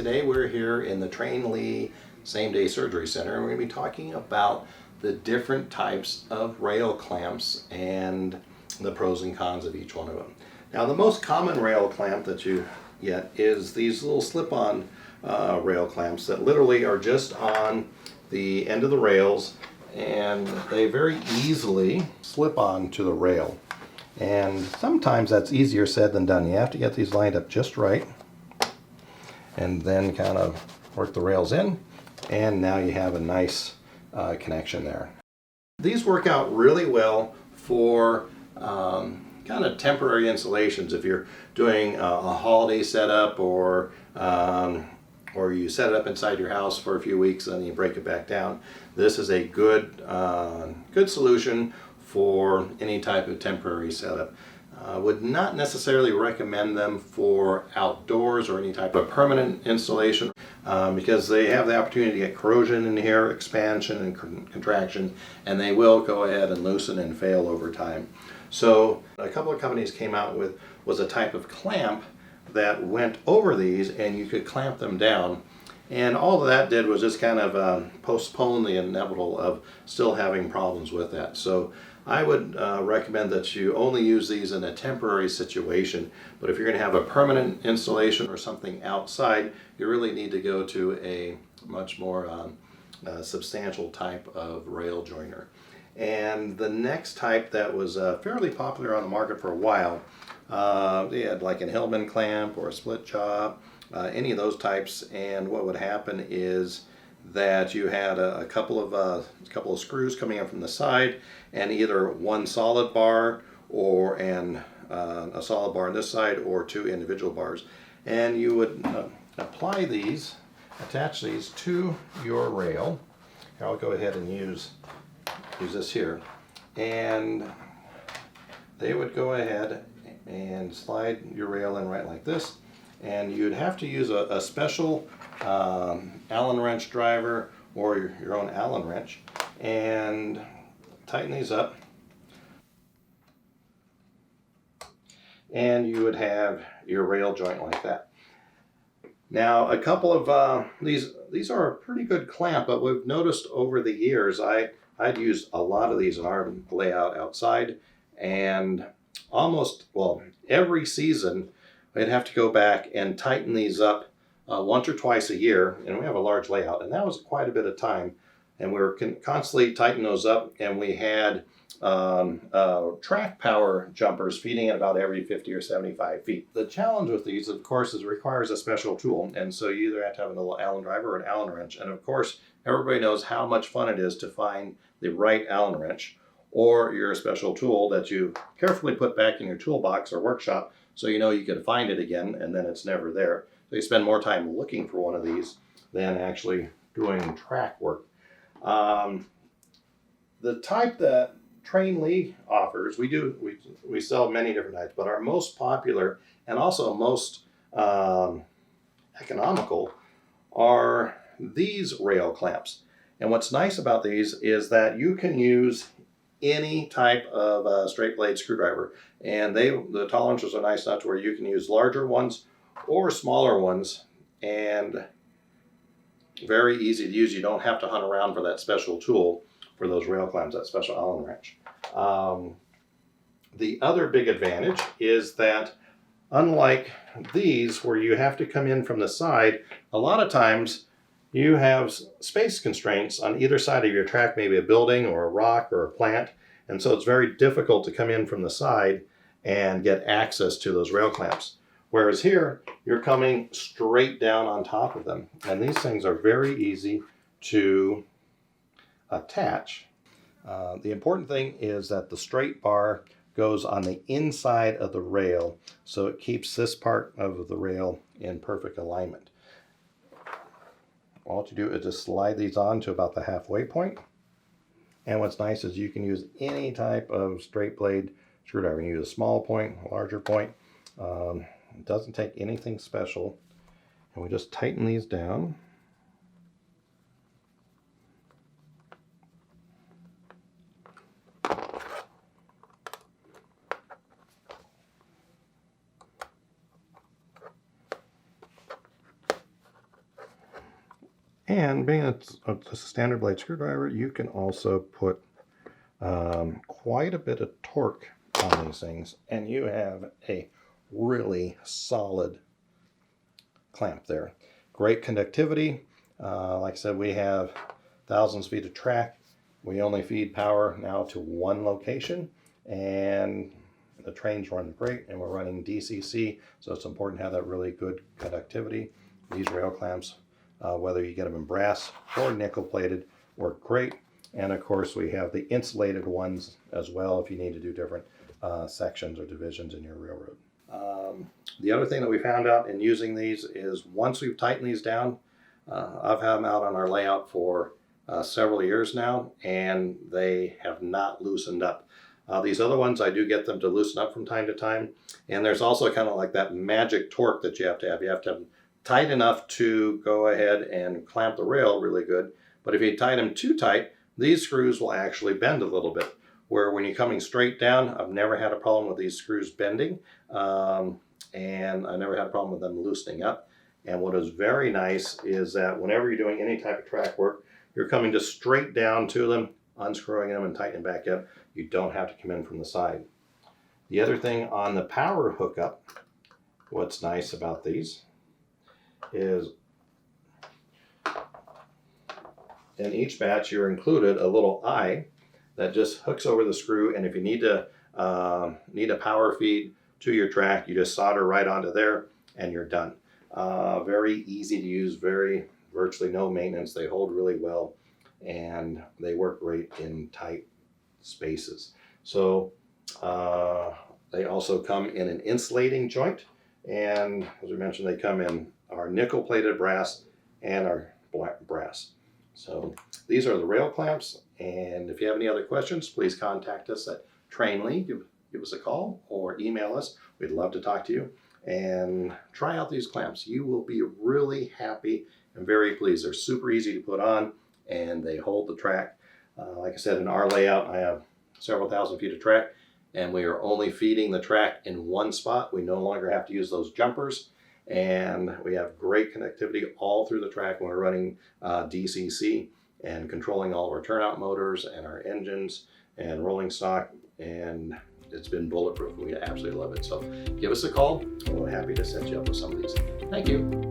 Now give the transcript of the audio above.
today we're here in the Trainli same-day surgery center, and we're going to be talking about the different types of rail clamps and the pros and cons of each one of them. Now, the most common rail clamp that you get is these little slip-on rail clamps that literally are just on the end of the rails, and they very easily slip on to the rail. And sometimes that's easier said than done. You have to get these lined up just right and then kind of work the rails in, and now you have a nice connection there. These work out really well for kind of temporary installations. If you're doing a holiday setup, or you set it up inside your house for a few weeks and then you break it back down, this is a good solution for any type of temporary setup. Would not necessarily recommend them for outdoors or any type of permanent installation because they have the opportunity to get corrosion in here, expansion and contraction, and they will go ahead and loosen and fail over time. So a couple of companies came out with a type of clamp that went over these, and you could clamp them down. And all of that did was just kind of postpone the inevitable of still having problems with that. So I would recommend that you only use these in a temporary situation. But if you're going to have a permanent installation or something outside, you really need to go to a much more substantial type of rail joiner. And the next type that was fairly popular on the market for a while, they had like an Hillman clamp or a split jaw, any of those types. And what would happen is that you had a couple of screws coming in from the side, and either one solid bar or a solid bar on this side, or two individual bars. And you would apply these, attach these to your rail. Here, I'll go ahead and use this here, and they would go ahead and slide your rail in right like this, and you'd have to use a special Allen wrench driver or your own Allen wrench, and tighten these up, and you would have your rail joint like that. Now, a couple of these are a pretty good clamp, but we've noticed over the years, I'd used a lot of these in our layout outside, and every season I'd have to go back and tighten these up once or twice a year, and we have a large layout, and that was quite a bit of time, and we were constantly tightening those up, and we had track power jumpers feeding at about every 50 or 75 feet. The challenge with these, of course, is it requires a special tool, and so you either have to have a little Allen driver or an Allen wrench, and of course everybody knows how much fun it is to find the right Allen wrench or your special tool that you carefully put back in your toolbox or workshop so you know you can find it again, and then it's never there. So you spend more time looking for one of these than actually doing track work. The type that Trainli offers, we sell many different types, but our most popular and also most economical are these rail clamps. And what's nice about these is that you can use any type of straight blade screwdriver, and the tolerances are nice enough to where you can use larger ones or smaller ones, and very easy to use. You don't have to hunt around for that special tool for those rail clamps, that special Allen wrench. The other big advantage is that unlike these, where you have to come in from the side, a lot of times you have space constraints on either side of your track, maybe a building or a rock or a plant, and so it's very difficult to come in from the side and get access to those rail clamps. Whereas here, you're coming straight down on top of them, and these things are very easy to attach. The important thing is that the straight bar goes on the inside of the rail, so it keeps this part of the rail in perfect alignment. All you do is just slide these on to about the halfway point. And what's nice is you can use any type of straight blade screwdriver. You can use a small point, a larger point. It doesn't take anything special. And we just tighten these down. And being a standard blade screwdriver, you can also put quite a bit of torque on these things, and you have a really solid clamp there. Great conductivity. Like I said, we have thousands of feet of track. We only feed power now to one location, and the trains run great, and we're running DCC, so it's important to have that really good conductivity. These rail clamps, whether you get them in brass or nickel plated, work great. And of course, we have the insulated ones as well if you need to do different sections or divisions in your railroad. The other thing that we found out in using these is once we've tightened these down, I've had them out on our layout for several years now, and they have not loosened up. These other ones, I do get them to loosen up from time to time, and there's also kind of like that magic torque that you have to have. You have to have them tight enough to go ahead and clamp the rail really good, but if you tighten them too tight, these screws will actually bend a little bit, where when you're coming straight down, I've never had a problem with these screws bending, and I never had a problem with them loosening up. And what is very nice is that whenever you're doing any type of track work, you're coming just straight down to them, unscrewing them and tightening back up. You don't have to come in from the side. The other thing on the power hookup, what's nice about these is in each batch you're included a little eye that just hooks over the screw, and if you need a power feed to your track, you just solder right onto there and you're done. Very easy to use, virtually no maintenance. They hold really well, and they work great in tight spaces. So they also come in an insulating joint, and as we mentioned, they come in our nickel plated brass and our black brass. So these are the rail clamps, and if you have any other questions, please contact us at Trainli. Give us a call or email us. We'd love to talk to you, and try out these clamps. You will be really happy and very pleased. They're super easy to put on, and they hold the track. Like I said, in our layout, I have several thousand feet of track, and we are only feeding the track in one spot. We no longer have to use those jumpers, and we have great connectivity all through the track when we're running DCC and controlling all of our turnout motors and our engines and rolling stock, and it's been bulletproof. We absolutely love it. So give us a call. We're happy to set you up with some of these. Thank you.